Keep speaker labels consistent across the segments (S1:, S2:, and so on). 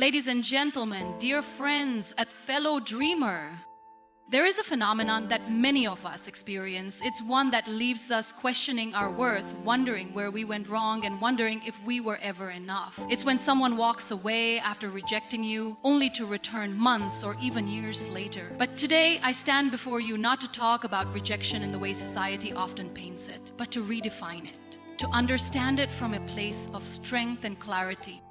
S1: Ladies and gentlemen, dear friends, and fellow dreamer, there is a phenomenon that many of us experience. It's one that leaves us questioning our worth, wondering where we went wrong, and wondering if we were ever enough. It's when someone walks away after rejecting you, only to return months or even years later. But today, I stand before you not to talk about rejection in the way society often paints it, but to redefine it, to understand it from a place of strength and clarity.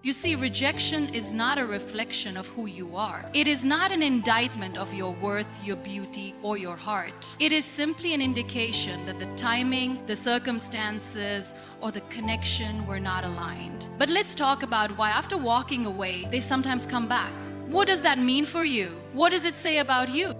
S1: You see, rejection is not a reflection of who you are. It is not an indictment of your worth, your beauty, or your heart. It is simply an indication that the timing, the circumstances, or the connection were not aligned. But let's talk about why after walking away, they sometimes come back. What does that mean for you? What does it say about you?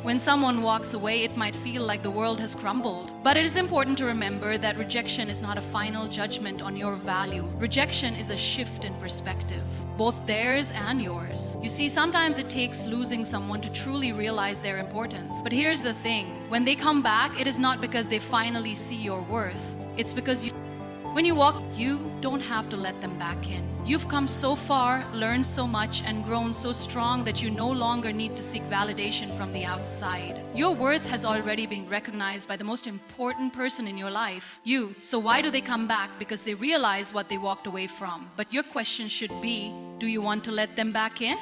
S1: When someone walks away, it might feel like the world has crumbled. But it is important to remember that rejection is not a final judgment on your value. Rejection is a shift in perspective, both theirs and yours. You see, sometimes it takes losing someone to truly realize their importance. But here's the thing, when they come back, it is not because they finally see your worth. It's because when you walk, you don't have to let them back in. You've come so far, learned so much, and grown so strong that you no longer need to seek validation from the outside. Your worth has already been recognized by the most important person in your life, you. So why do they come back? Because they realize what they walked away from. But your question should be, do you want to let them back in?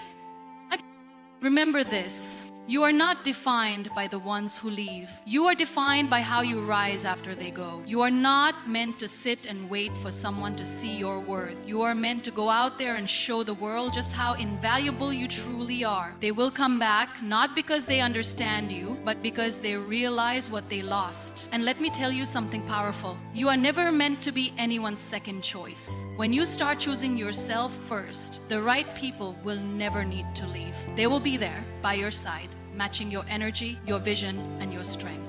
S1: Remember this. You are not defined by the ones who leave. You are defined by how you rise after they go. You are not meant to sit and wait for someone to see your worth. You are meant to go out there and show the world just how invaluable you truly are. They will come back, not because they understand you, but because they realize what they lost. And let me tell you something powerful. You are never meant to be anyone's second choice. When you start choosing yourself first, the right people will never need to leave. They will be there by your side, matching your energy, your vision, and your strength.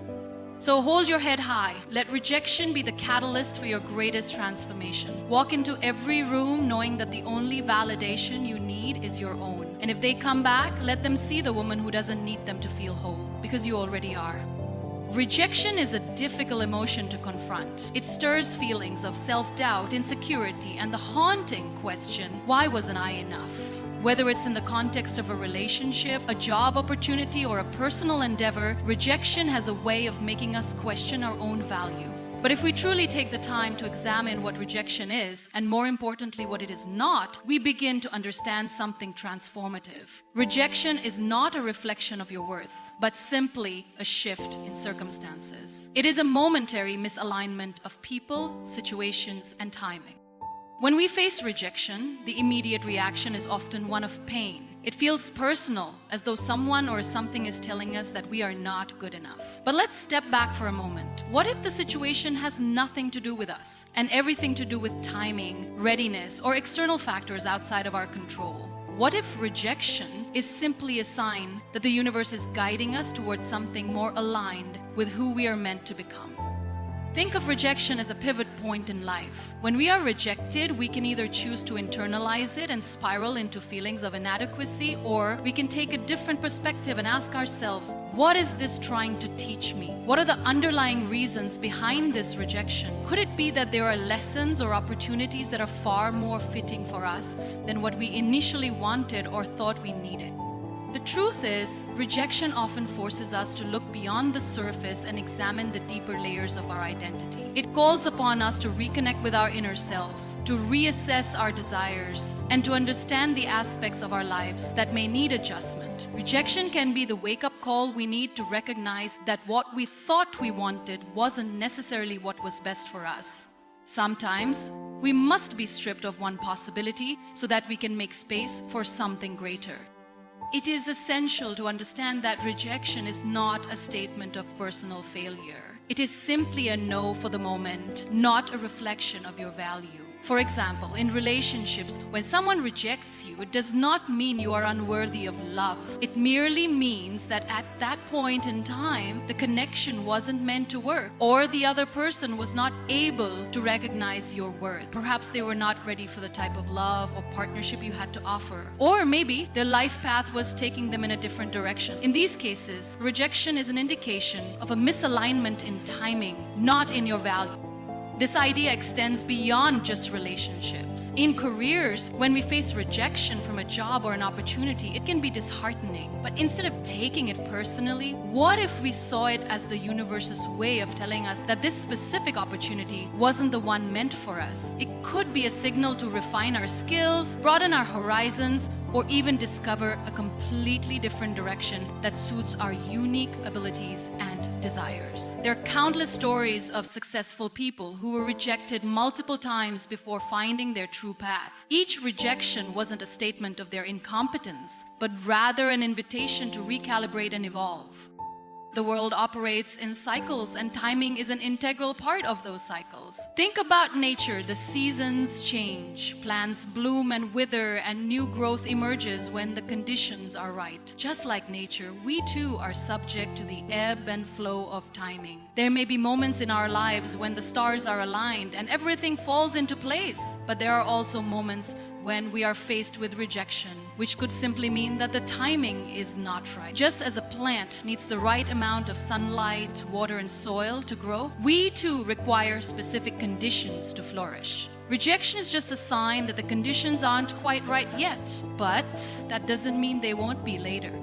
S1: So hold your head high. Let rejection be the catalyst for your greatest transformation. Walk into every room knowing that the only validation you need is your own. And if they come back, let them see the woman who doesn't need them to feel whole, because you already are. Rejection is a difficult emotion to confront. It stirs feelings of self-doubt, insecurity, and the haunting question, why wasn't I enough? Whether it's in the context of a relationship, a job opportunity, or a personal endeavor, rejection has a way of making us question our own value. But if we truly take the time to examine what rejection is, and more importantly, what it is not, we begin to understand something transformative. Rejection is not a reflection of your worth, but simply a shift in circumstances. It is a momentary misalignment of people, situations, and timing. When we face rejection, the immediate reaction is often one of pain. It feels personal, as though someone or something is telling us that we are not good enough. But let's step back for a moment. What if the situation has nothing to do with us, and everything to do with timing, readiness, or external factors outside of our control? What if rejection is simply a sign that the universe is guiding us towards something more aligned with who we are meant to become? Think of rejection as a pivot point in life. When we are rejected, we can either choose to internalize it and spiral into feelings of inadequacy, or we can take a different perspective and ask ourselves, what is this trying to teach me? What are the underlying reasons behind this rejection? Could it be that there are lessons or opportunities that are far more fitting for us than what we initially wanted or thought we needed? The truth is, rejection often forces us to look beyond the surface and examine the deeper layers of our identity. It calls upon us to reconnect with our inner selves, to reassess our desires, and to understand the aspects of our lives that may need adjustment. Rejection can be the wake-up call we need to recognize that what we thought we wanted wasn't necessarily what was best for us. Sometimes, we must be stripped of one possibility so that we can make space for something greater. It is essential to understand that rejection is not a statement of personal failure. It is simply a no for the moment, not a reflection of your value. For example, in relationships, when someone rejects you, it does not mean you are unworthy of love. It merely means that at that point in time, the connection wasn't meant to work, or the other person was not able to recognize your worth. Perhaps they were not ready for the type of love or partnership you had to offer. Or maybe their life path was taking them in a different direction. In these cases, rejection is an indication of a misalignment in timing, not in your value. This idea extends beyond just relationships. In careers, when we face rejection from a job or an opportunity, it can be disheartening. But instead of taking it personally, what if we saw it as the universe's way of telling us that this specific opportunity wasn't the one meant for us? It could be a signal to refine our skills, broaden our horizons, or even discover a completely different direction that suits our unique abilities and desires. There are countless stories of successful people who were rejected multiple times before finding their true path. Each rejection wasn't a statement of their incompetence, but rather an invitation to recalibrate and evolve. The world operates in cycles, and timing is an integral part of those cycles. Think about nature. The seasons change, plants bloom and wither, and new growth emerges when the conditions are right. Just like nature, we too are subject to the ebb and flow of timing. There may be moments in our lives when the stars are aligned and everything falls into place, but there are also moments when we are faced with rejection, which could simply mean that the timing is not right. Just as a plant needs the right amount of sunlight, water, and soil to grow, we too require specific conditions to flourish. Rejection is just a sign that the conditions aren't quite right yet, but that doesn't mean they won't be later.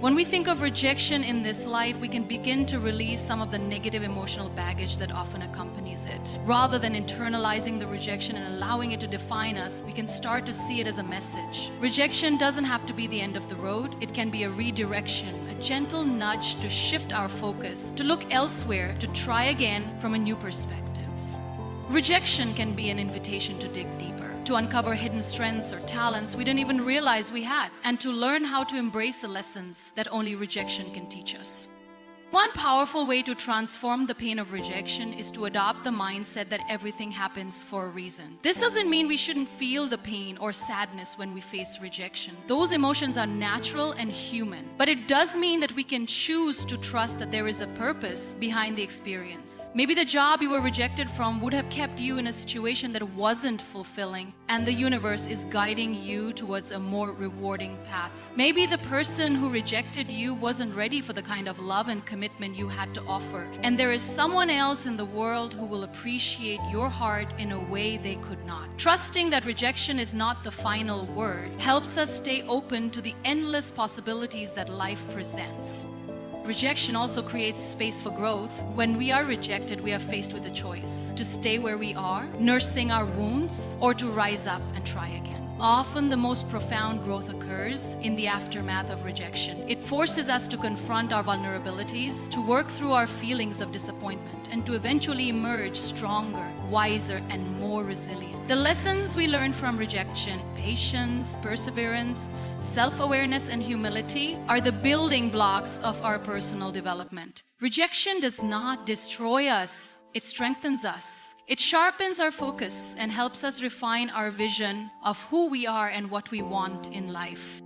S1: When we think of rejection in this light, we can begin to release some of the negative emotional baggage that often accompanies it. Rather than internalizing the rejection and allowing it to define us, we can start to see it as a message. Rejection doesn't have to be the end of the road. It can be a redirection, a gentle nudge to shift our focus, to look elsewhere, to try again from a new perspective. Rejection can be an invitation to dig deeper, to uncover hidden strengths or talents we didn't even realize we had, and to learn how to embrace the lessons that only rejection can teach us. One powerful way to transform the pain of rejection is to adopt the mindset that everything happens for a reason. This doesn't mean we shouldn't feel the pain or sadness when we face rejection. Those emotions are natural and human. But it does mean that we can choose to trust that there is a purpose behind the experience. Maybe the job you were rejected from would have kept you in a situation that wasn't fulfilling, and the universe is guiding you towards a more rewarding path. Maybe the person who rejected you wasn't ready for the kind of love and commitment you had to offer, and there is someone else in the world who will appreciate your heart in a way they could not. Trusting that rejection is not the final word helps us stay open to the endless possibilities that life presents. Rejection also creates space for growth. When we are rejected, we are faced with a choice: to stay where we are, nursing our wounds, or to rise up and try again. Often the most profound growth occurs in the aftermath of rejection. It forces us to confront our vulnerabilities, to work through our feelings of disappointment, and to eventually emerge stronger, wiser, and more resilient. The lessons we learn from rejection, patience, perseverance, self-awareness, and humility, are the building blocks of our personal development. Rejection does not destroy us. It strengthens us. It sharpens our focus and helps us refine our vision of who we are and what we want in life.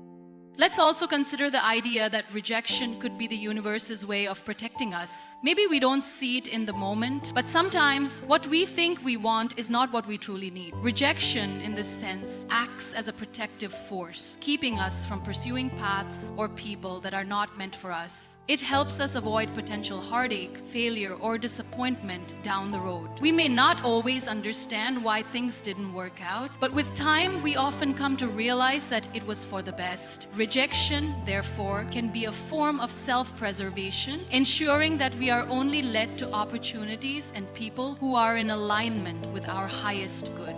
S1: Let's also consider the idea that rejection could be the universe's way of protecting us. Maybe we don't see it in the moment, but sometimes what we think we want is not what we truly need. Rejection, in this sense, acts as a protective force, keeping us from pursuing paths or people that are not meant for us. It helps us avoid potential heartache, failure, or disappointment down the road. We may not always understand why things didn't work out, but with time, we often come to realize that it was for the best. Rejection, therefore, can be a form of self-preservation, ensuring that we are only led to opportunities and people who are in alignment with our highest good.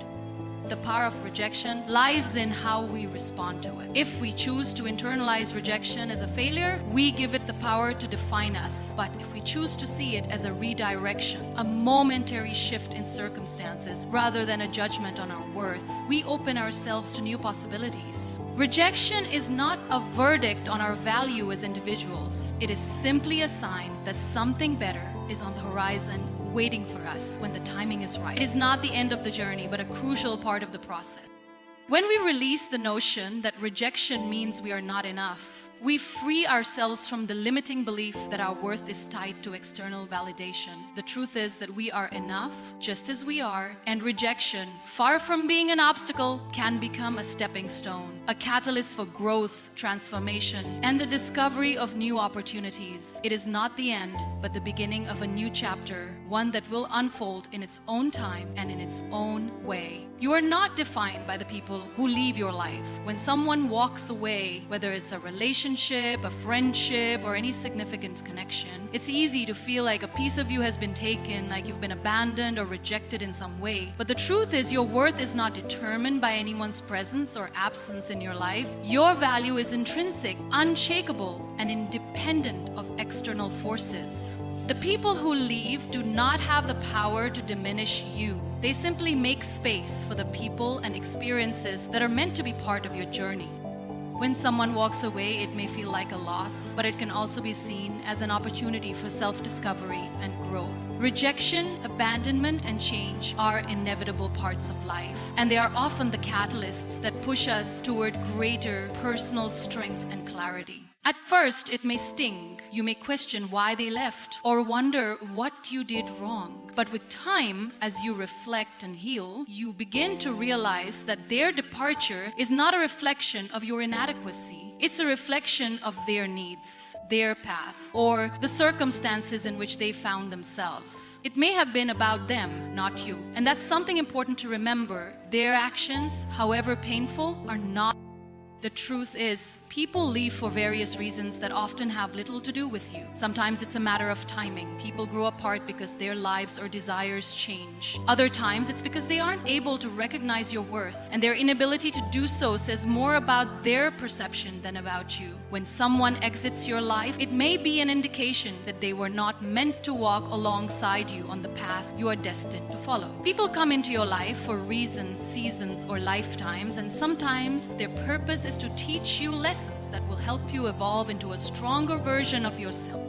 S1: The power of rejection lies in how we respond to it. If we choose to internalize rejection as a failure, we give it the power to define us. But if we choose to see it as a redirection, a momentary shift in circumstances, rather than a judgment on our worth, we open ourselves to new possibilities. Rejection is not a verdict on our value as individuals. It is simply a sign that something better is on the horizon, waiting for us when the timing is right. It is not the end of the journey, but a crucial part of the process. When we release the notion that rejection means we are not enough, we free ourselves from the limiting belief that our worth is tied to external validation. The truth is that we are enough just as we are, and rejection, far from being an obstacle, can become a stepping stone, a catalyst for growth, transformation, and the discovery of new opportunities. It is not the end, but the beginning of a new chapter one that will unfold in its own time and in its own way. You are not defined by the people who leave your life. When someone walks away, whether it's a relationship, a friendship, or any significant connection, it's easy to feel like a piece of you has been taken, like you've been abandoned or rejected in some way. But the truth is, your worth is not determined by anyone's presence or absence in your life. Your value is intrinsic, unshakable, and independent of external forces. The people who leave do not have the power to diminish you. They simply make space for the people and experiences that are meant to be part of your journey. When someone walks away, it may feel like a loss, but it can also be seen as an opportunity for self-discovery and growth. Rejection, abandonment, and change are inevitable parts of life, and they are often the catalysts that push us toward greater personal strength and clarity. At first, it may sting. You may question why they left or wonder what you did wrong. But with time, as you reflect and heal, you begin to realize that their departure is not a reflection of your inadequacy. It's a reflection of their needs, their path, or the circumstances in which they found themselves. It may have been about them, not you. And that's something important to remember. Their actions, however painful, are not. The truth is, people leave for various reasons that often have little to do with you. Sometimes it's a matter of timing. People grow apart because their lives or desires change. Other times it's because they aren't able to recognize your worth, and their inability to do so says more about their perception than about you. When someone exits your life, it may be an indication that they were not meant to walk alongside you on the path you are destined to follow. People come into your life for reasons, seasons, or lifetimes, and sometimes their purpose is to teach you lessons that will help you evolve into a stronger version of yourself.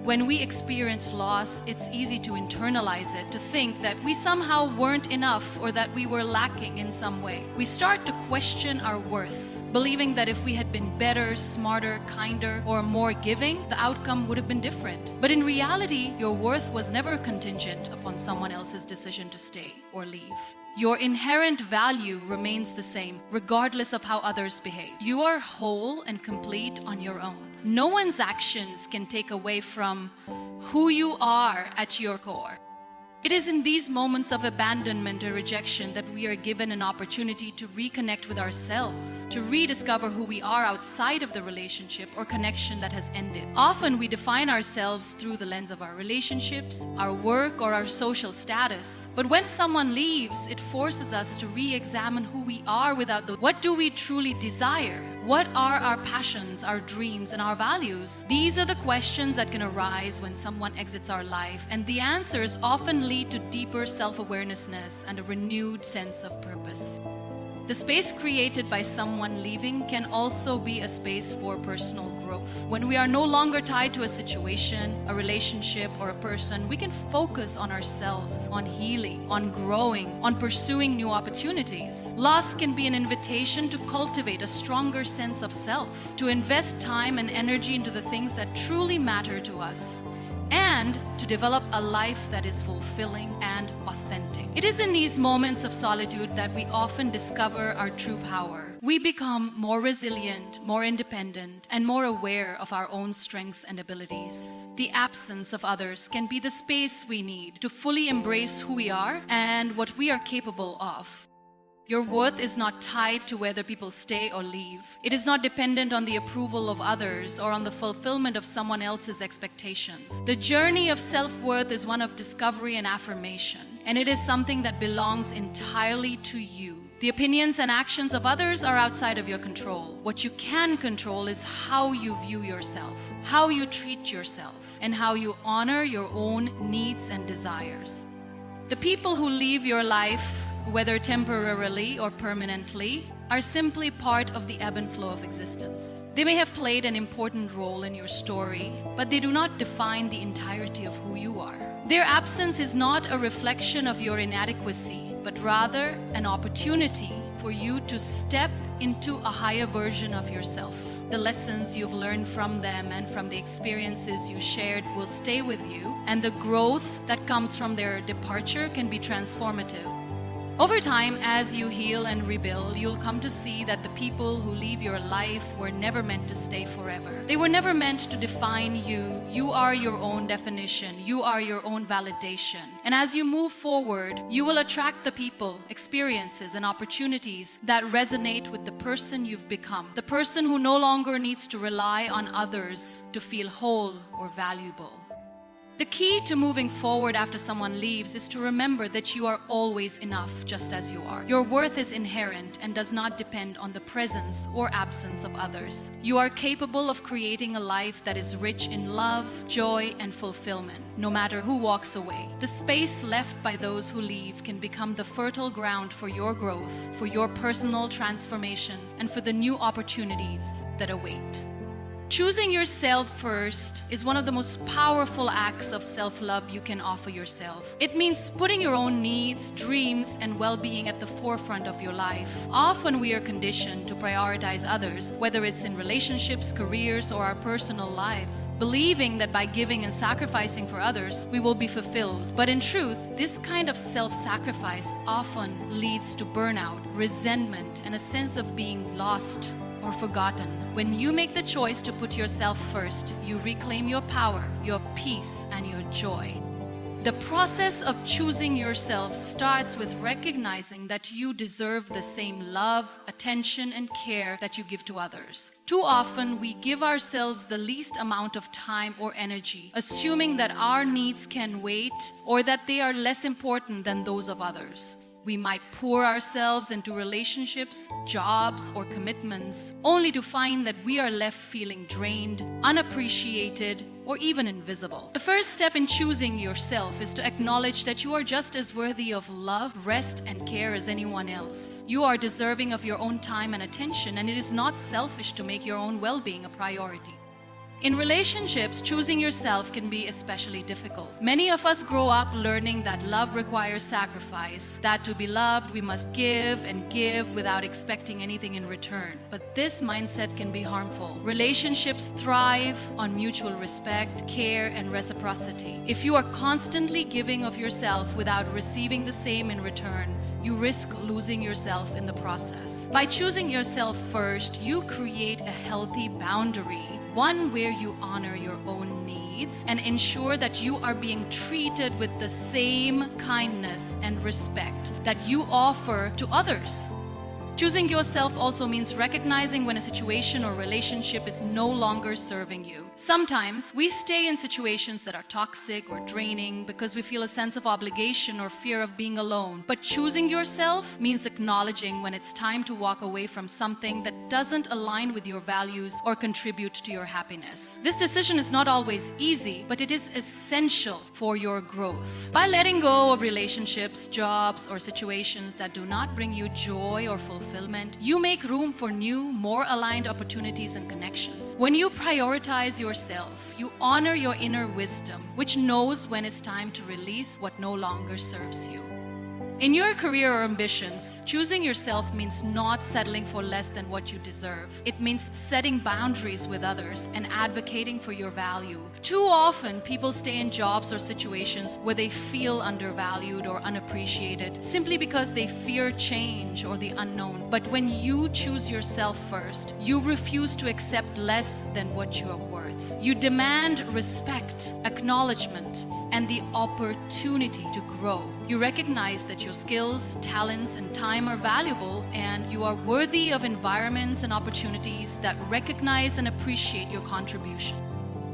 S1: When we experience loss, it's easy to internalize it, to think that we somehow weren't enough or that we were lacking in some way. We start to question our worth, believing that if we had been better, smarter, kinder, or more giving, the outcome would have been different. But in reality, your worth was never contingent upon someone else's decision to stay or leave. Your inherent value remains the same, regardless of how others behave. You are whole and complete on your own. No one's actions can take away from who you are at your core. It is in these moments of abandonment or rejection that we are given an opportunity to reconnect with ourselves, to rediscover who we are outside of the relationship or connection that has ended. Often we define ourselves through the lens of our relationships, our work, or our social status. But when someone leaves, it forces us to re-examine who we are without the what do we truly desire? What are our passions, our dreams, and our values? These are the questions that can arise when someone exits our life, and the answers often lead to deeper self-awareness and a renewed sense of purpose. The space created by someone leaving can also be a space for personal growth. When we are no longer tied to a situation, a relationship, or a person, we can focus on ourselves, on healing, on growing, on pursuing new opportunities. Loss can be an invitation to cultivate a stronger sense of self, to invest time and energy into the things that truly matter to us, and to develop a life that is fulfilling and authentic. It is in these moments of solitude that we often discover our true power. We become more resilient, more independent, and more aware of our own strengths and abilities. The absence of others can be the space we need to fully embrace who we are and what we are capable of. Your worth is not tied to whether people stay or leave. It is not dependent on the approval of others or on the fulfillment of someone else's expectations. The journey of self-worth is one of discovery and affirmation, and it is something that belongs entirely to you. The opinions and actions of others are outside of your control. What you can control is how you view yourself, how you treat yourself, and how you honor your own needs and desires. The people who leave your life, whether temporarily or permanently, are simply part of the ebb and flow of existence. They may have played an important role in your story, but they do not define the entirety of who you are. Their absence is not a reflection of your inadequacy, but rather an opportunity for you to step into a higher version of yourself. The lessons you've learned from them and from the experiences you shared will stay with you, and the growth that comes from their departure can be transformative. Over time, as you heal and rebuild, you'll come to see that the people who leave your life were never meant to stay forever. They were never meant to define you. You are your own definition. You are your own validation. And as you move forward, you will attract the people, experiences, and opportunities that resonate with the person you've become. The person who no longer needs to rely on others to feel whole or valuable. The key to moving forward after someone leaves is to remember that you are always enough just as you are. Your worth is inherent and does not depend on the presence or absence of others. You are capable of creating a life that is rich in love, joy, and fulfillment, no matter who walks away. The space left by those who leave can become the fertile ground for your growth, for your personal transformation, and for the new opportunities that await. Choosing yourself first is one of the most powerful acts of self-love you can offer yourself. It means putting your own needs, dreams, and well-being at the forefront of your life. Often we are conditioned to prioritize others, whether it's in relationships, careers, or our personal lives, believing that by giving and sacrificing for others, we will be fulfilled. But in truth, this kind of self-sacrifice often leads to burnout, resentment, and a sense of being lost or forgotten. When you make the choice to put yourself first, you reclaim your power, your peace, and your joy. The process of choosing yourself starts with recognizing that you deserve the same love, attention, and care that you give to others. Too often, we give ourselves the least amount of time or energy, assuming that our needs can wait or that they are less important than those of others. We might pour ourselves into relationships, jobs, or commitments, only to find that we are left feeling drained, unappreciated, or even invisible. The first step in choosing yourself is to acknowledge that you are just as worthy of love, rest, and care as anyone else. You are deserving of your own time and attention, and it is not selfish to make your own well-being a priority. In relationships, choosing yourself can be especially difficult. Many of us grow up learning that love requires sacrifice, that to be loved we must give and give without expecting anything in return. But this mindset can be harmful. Relationships thrive on mutual respect, care, and reciprocity. If you are constantly giving of yourself without receiving the same in return, you risk losing yourself in the process. By choosing yourself first, you create a healthy boundary, one where you honor your own needs and ensure that you are being treated with the same kindness and respect that you offer to others. Choosing yourself also means recognizing when a situation or relationship is no longer serving you. Sometimes we stay in situations that are toxic or draining because we feel a sense of obligation or fear of being alone. But choosing yourself means acknowledging when it's time to walk away from something that doesn't align with your values or contribute to your happiness. This decision is not always easy, but it is essential for your growth. By letting go of relationships, jobs, or situations that do not bring you joy or fulfillment, you make room for new, more aligned opportunities and connections. When you prioritize yourself, you honor your inner wisdom, which knows when it's time to release what no longer serves you. In your career or ambitions, choosing yourself means not settling for less than what you deserve. It means setting boundaries with others and advocating for your value. Too often, people stay in jobs or situations where they feel undervalued or unappreciated simply because they fear change or the unknown. But when you choose yourself first, you refuse to accept less than what you are worth. You demand respect, acknowledgement, and the opportunity to grow. You recognize that your skills, talents, and time are valuable, and you are worthy of environments and opportunities that recognize and appreciate your contribution.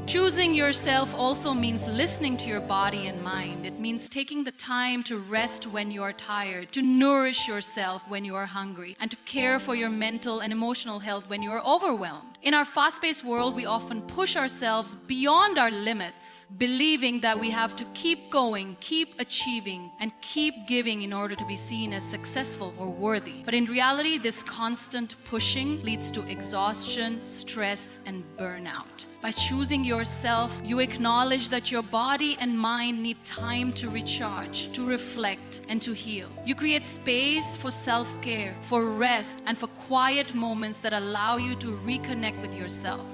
S1: Choosing yourself also means listening to your body and mind. It means taking the time to rest when you are tired, to nourish yourself when you are hungry, and to care for your mental and emotional health when you are overwhelmed. In our fast-paced world, we often push ourselves beyond our limits, believing that we have to keep going, keep achieving, and keep giving in order to be seen as successful or worthy. But in reality, this constant pushing leads to exhaustion, stress, and burnout. By choosing yourself, you acknowledge that your body and mind need time to recharge, to reflect, and to heal. You create space for self-care, for rest, and for quiet moments that allow you to reconnect with yourself.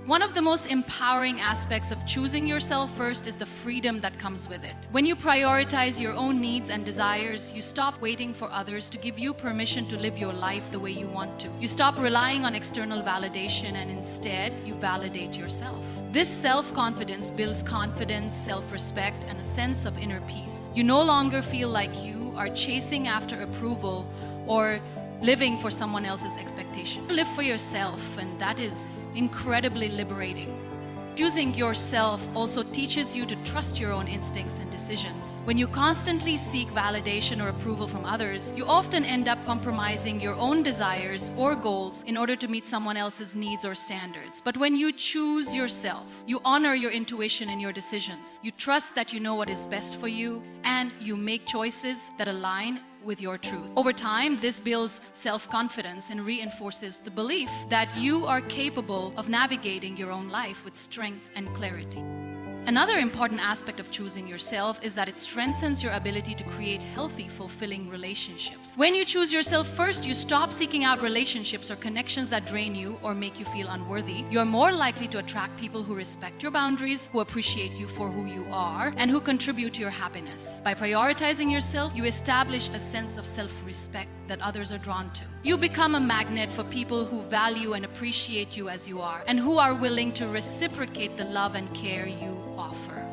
S1: One of the most empowering aspects of choosing yourself first is the freedom that comes with it. When you prioritize your own needs and desires, you stop waiting for others to give you permission to live your life the way you want to. You stop relying on external validation and instead you validate yourself. This self-confidence builds confidence, self-respect, and a sense of inner peace. You no longer feel like you are chasing after approval or living for someone else's expectation. You live for yourself, and that is incredibly liberating. Choosing yourself also teaches you to trust your own instincts and decisions. When you constantly seek validation or approval from others, you often end up compromising your own desires or goals in order to meet someone else's needs or standards. But when you choose yourself, you honor your intuition in your decisions. You trust that you know what is best for you, and you make choices that align with your truth. Over time, this builds self-confidence and reinforces the belief that you are capable of navigating your own life with strength and clarity. Another important aspect of choosing yourself is that it strengthens your ability to create healthy, fulfilling relationships. When you choose yourself first, you stop seeking out relationships or connections that drain you or make you feel unworthy. You're more likely to attract people who respect your boundaries, who appreciate you for who you are, and who contribute to your happiness. By prioritizing yourself, you establish a sense of self-respect that others are drawn to. You become a magnet for people who value and appreciate you as you are, and who are willing to reciprocate the love and care you offer.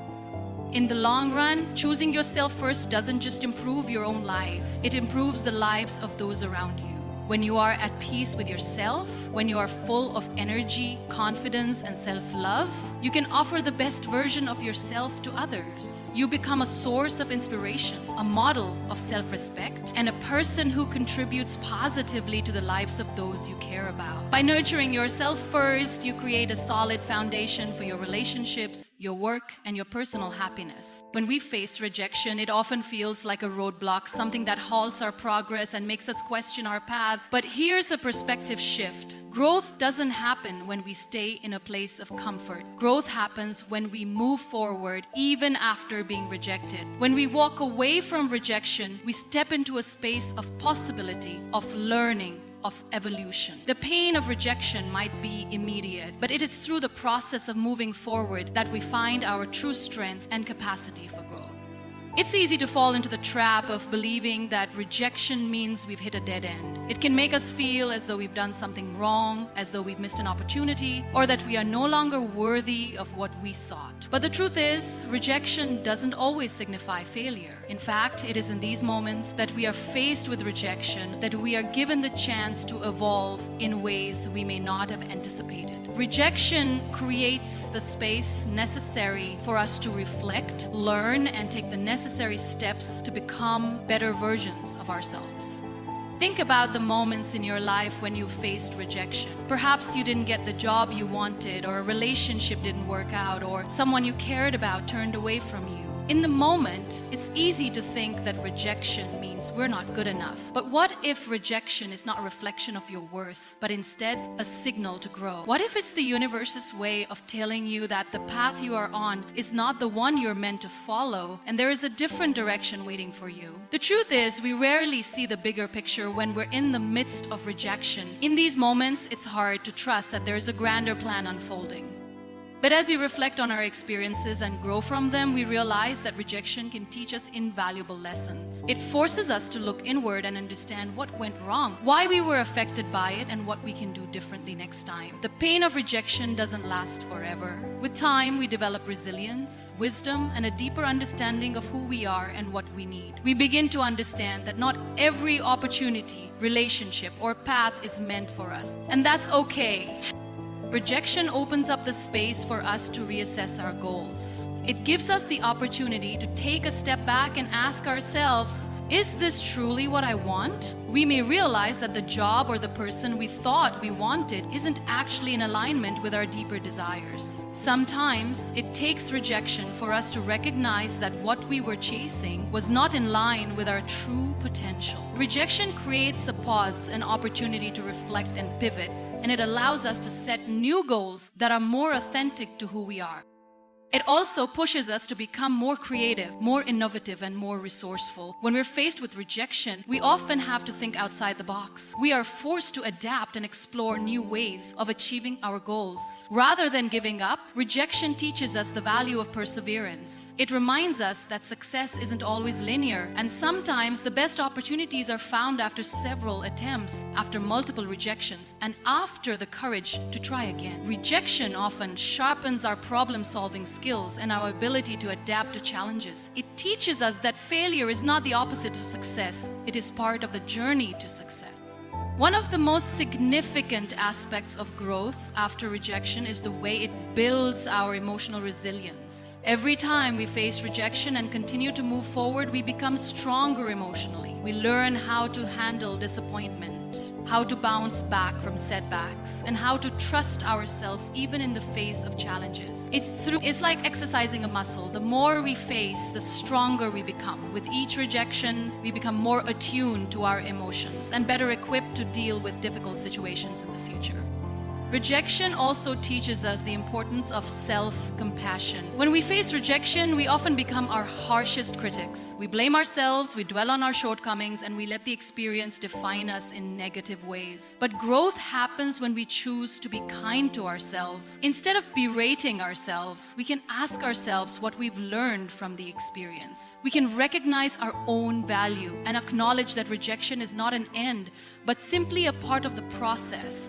S1: In the long run, choosing yourself first doesn't just improve your own life, it improves the lives of those around you. When you are at peace with yourself, when you are full of energy, confidence, and self-love, you can offer the best version of yourself to others. You become a source of inspiration, a model of self-respect, and a person who contributes positively to the lives of those you care about. By nurturing yourself first, you create a solid foundation for your relationships, your work, and your personal happiness. When we face rejection, it often feels like a roadblock, something that halts our progress and makes us question our path. But here's a perspective shift. Growth doesn't happen when we stay in a place of comfort. Growth happens when we move forward even after being rejected. When we walk away from rejection, we step into a space of possibility, of learning, of evolution. The pain of rejection might be immediate, but it is through the process of moving forward that we find our true strength and capacity for growth. It's easy to fall into the trap of believing that rejection means we've hit a dead end. It can make us feel as though we've done something wrong, as though we've missed an opportunity, or that we are no longer worthy of what we sought. But the truth is, rejection doesn't always signify failure. In fact, it is in these moments that we are faced with rejection that we are given the chance to evolve in ways we may not have anticipated. Rejection creates the space necessary for us to reflect, learn, and take the necessary steps to become better versions of ourselves. Think about the moments in your life when you faced rejection. Perhaps you didn't get the job you wanted, or a relationship didn't work out, or someone you cared about turned away from you. In the moment, it's easy to think that rejection means we're not good enough. But what if rejection is not a reflection of your worth, but instead a signal to grow? What if it's the universe's way of telling you that the path you are on is not the one you're meant to follow, and there is a different direction waiting for you? The truth is, we rarely see the bigger picture when we're in the midst of rejection. In these moments, it's hard to trust that there is a grander plan unfolding. But as we reflect on our experiences and grow from them, we realize that rejection can teach us invaluable lessons. It forces us to look inward and understand what went wrong, why we were affected by it, and what we can do differently next time. The pain of rejection doesn't last forever. With time, we develop resilience, wisdom, and a deeper understanding of who we are and what we need. We begin to understand that not every opportunity, relationship, or path is meant for us, and that's okay. Rejection opens up the space for us to reassess our goals. It gives us the opportunity to take a step back and ask ourselves, is this truly what I want? We may realize that the job or the person we thought we wanted isn't actually in alignment with our deeper desires. Sometimes it takes rejection for us to recognize that what we were chasing was not in line with our true potential. Rejection creates a pause, an opportunity to reflect and pivot, and it allows us to set new goals that are more authentic to who we are. It also pushes us to become more creative, more innovative, and more resourceful. When we're faced with rejection, we often have to think outside the box. We are forced to adapt and explore new ways of achieving our goals. Rather than giving up, rejection teaches us the value of perseverance. It reminds us that success isn't always linear, and sometimes the best opportunities are found after several attempts, after multiple rejections, and after the courage to try again. Rejection often sharpens our problem-solving skills and our ability to adapt to challenges. It teaches us that failure is not the opposite of success. It is part of the journey to success. One of the most significant aspects of growth after rejection is the way it builds our emotional resilience. Every time we face rejection and continue to move forward, we become stronger emotionally. We learn how to handle disappointment, how to bounce back from setbacks, and how to trust ourselves even in the face of challenges. It's like exercising a muscle. The more we face, the stronger we become. With each rejection, we become more attuned to our emotions and better equipped to deal with difficult situations in the future. Rejection also teaches us the importance of self-compassion. When we face rejection, we often become our harshest critics. We blame ourselves, we dwell on our shortcomings, and we let the experience define us in negative ways. But growth happens when we choose to be kind to ourselves. Instead of berating ourselves, we can ask ourselves what we've learned from the experience. We can recognize our own value and acknowledge that rejection is not an end, but simply a part of the process.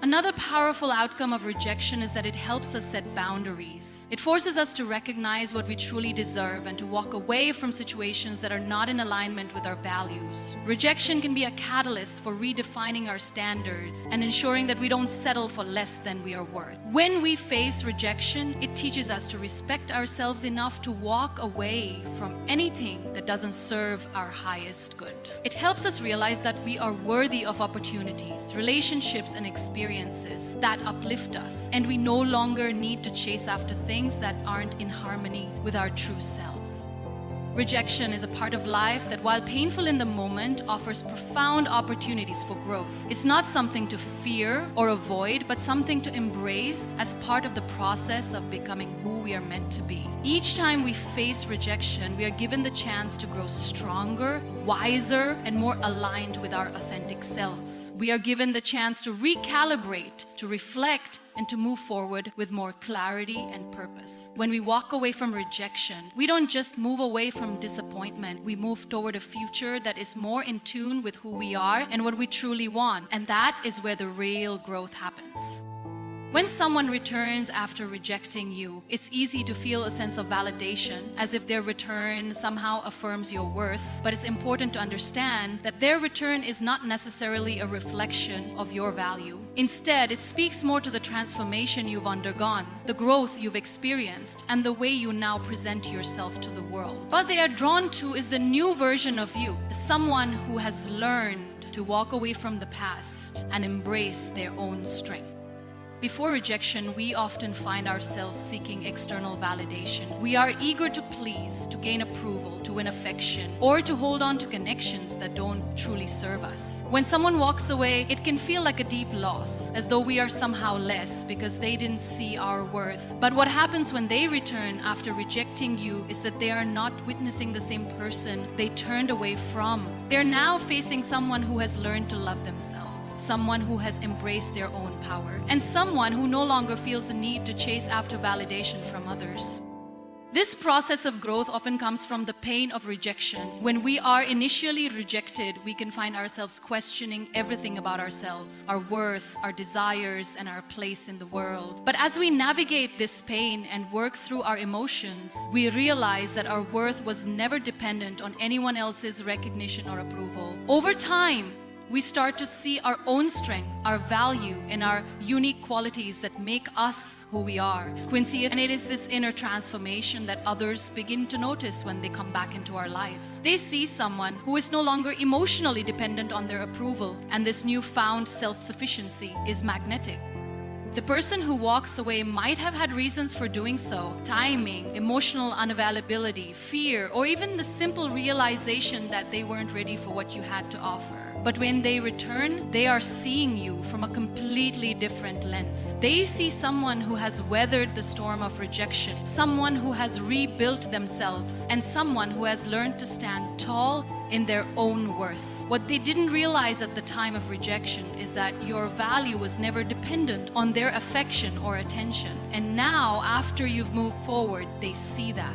S1: Another powerful outcome of rejection is that it helps us set boundaries. It forces us to recognize what we truly deserve and to walk away from situations that are not in alignment with our values. Rejection can be a catalyst for redefining our standards and ensuring that we don't settle for less than we are worth. When we face rejection, it teaches us to respect ourselves enough to walk away from anything that doesn't serve our highest good. It helps us realize that we are worthy of opportunities, relationships, and experiences that uplift us, and we no longer need to chase after things that aren't in harmony with our true selves. Rejection is a part of life that, while painful in the moment, offers profound opportunities for growth. It's not something to fear or avoid, but something to embrace as part of the process of becoming who we are meant to be. Each time we face rejection, we are given the chance to grow stronger, wiser, and more aligned with our authentic selves. We are given the chance to recalibrate, to reflect, and to move forward with more clarity and purpose. When we walk away from rejection, we don't just move away from disappointment. We move toward a future that is more in tune with who we are and what we truly want. And that is where the real growth happens. When someone returns after rejecting you, it's easy to feel a sense of validation, as if their return somehow affirms your worth. But it's important to understand that their return is not necessarily a reflection of your value. Instead, it speaks more to the transformation you've undergone, the growth you've experienced, and the way you now present yourself to the world. What they are drawn to is the new version of you, someone who has learned to walk away from the past and embrace their own strength. Before rejection, we often find ourselves seeking external validation. We are eager to please, to gain approval, to win affection, or to hold on to connections that don't truly serve us. When someone walks away, it can feel like a deep loss, as though we are somehow less because they didn't see our worth. But what happens when they return after rejecting you is that they are not witnessing the same person they turned away from. They're now facing someone who has learned to love themselves, someone who has embraced their own power, and someone who no longer feels the need to chase after validation from others. This process of growth often comes from the pain of rejection. When we are initially rejected, we can find ourselves questioning everything about ourselves, our worth, our desires, and our place in the world. But as we navigate this pain and work through our emotions, we realize that our worth was never dependent on anyone else's recognition or approval. Over time, we start to see our own strength, our value, and our unique qualities that make us who we are. Quincy, and it is this inner transformation that others begin to notice when they come back into our lives. They see someone who is no longer emotionally dependent on their approval, and this newfound self-sufficiency is magnetic. The person who walks away might have had reasons for doing so: timing, emotional unavailability, fear, or even the simple realization that they weren't ready for what you had to offer. But when they return, they are seeing you from a completely different lens. They see someone who has weathered the storm of rejection, someone who has rebuilt themselves, and someone who has learned to stand tall in their own worth. What they didn't realize at the time of rejection is that your value was never dependent on their affection or attention. And now, after you've moved forward, they see that.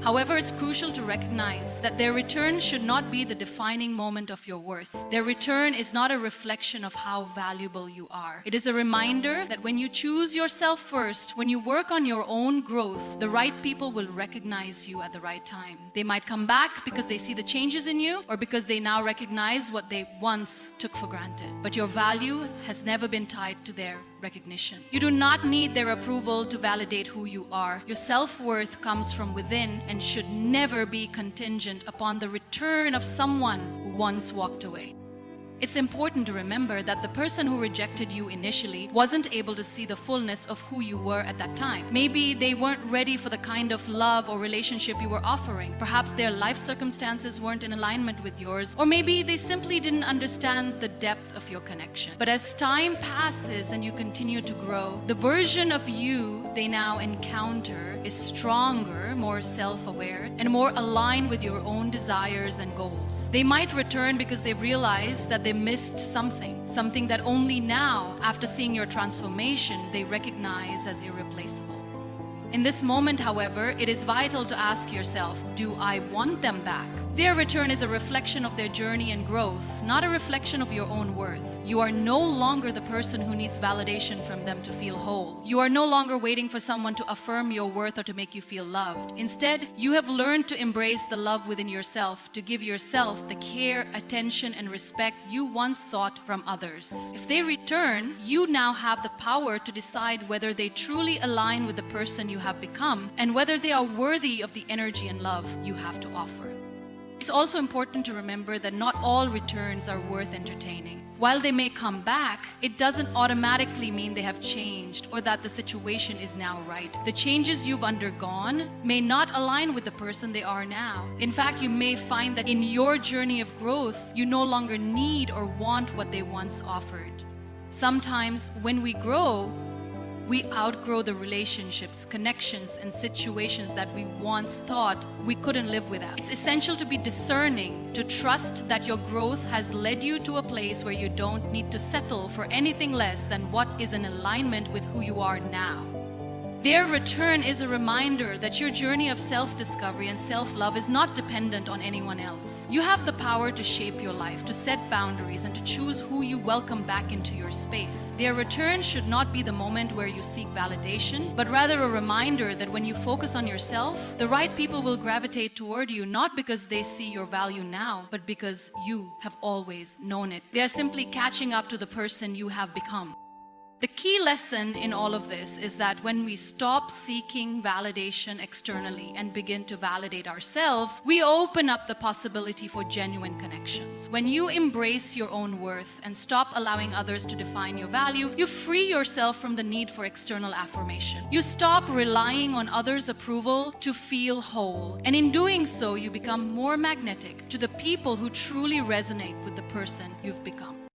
S1: However, it's crucial to recognize that their return should not be the defining moment of your worth. Their return is not a reflection of how valuable you are. It is a reminder that when you choose yourself first, when you work on your own growth, the right people will recognize you at the right time. They might come back because they see the changes in you, or because they now recognize what they once took for granted. But your value has never been tied to their recognition. You do not need their approval to validate who you are. Your self-worth comes from within and should never be contingent upon the return of someone who once walked away. It's important to remember that the person who rejected you initially wasn't able to see the fullness of who you were at that time. Maybe they weren't ready for the kind of love or relationship you were offering. Perhaps their life circumstances weren't in alignment with yours, or maybe they simply didn't understand the depth of your connection. But as time passes and you continue to grow, the version of you they now encounter is stronger, more self-aware, and more aligned with your own desires and goals. They might return because they've realized that they missed something that only now, after seeing your transformation, they recognize as irreplaceable. In this moment, however, it is vital to ask yourself, do I want them back? Their return is a reflection of their journey and growth, not a reflection of your own worth. You are no longer the person who needs validation from them to feel whole. You are no longer waiting for someone to affirm your worth or to make you feel loved. Instead, you have learned to embrace the love within yourself, to give yourself the care, attention, and respect you once sought from others. If they return, you now have the power to decide whether they truly align with the person you have become and whether they are worthy of the energy and love you have to offer. It's also important to remember that not all returns are worth entertaining. While they may come back, it doesn't automatically mean they have changed or that the situation is now right. The changes you've undergone may not align with the person they are now. In fact, you may find that in your journey of growth, you no longer need or want what they once offered. Sometimes when we grow, we outgrow the relationships, connections, and situations that we once thought we couldn't live without. It's essential to be discerning, to trust that your growth has led you to a place where you don't need to settle for anything less than what is in alignment with who you are now. Their return is a reminder that your journey of self-discovery and self-love is not dependent on anyone else. You have the power to shape your life, to set boundaries, and to choose who you welcome back into your space. Their return should not be the moment where you seek validation, but rather a reminder that when you focus on yourself, the right people will gravitate toward you, not because they see your value now, but because you have always known it. They are simply catching up to the person you have become. The key lesson in all of this is that when we stop seeking validation externally and begin to validate ourselves, we open up the possibility for genuine connections. When you embrace your own worth and stop allowing others to define your value, you free yourself from the need for external affirmation. You stop relying on others' approval to feel whole. And in doing so, you become more magnetic to the people who truly resonate with the person you've become.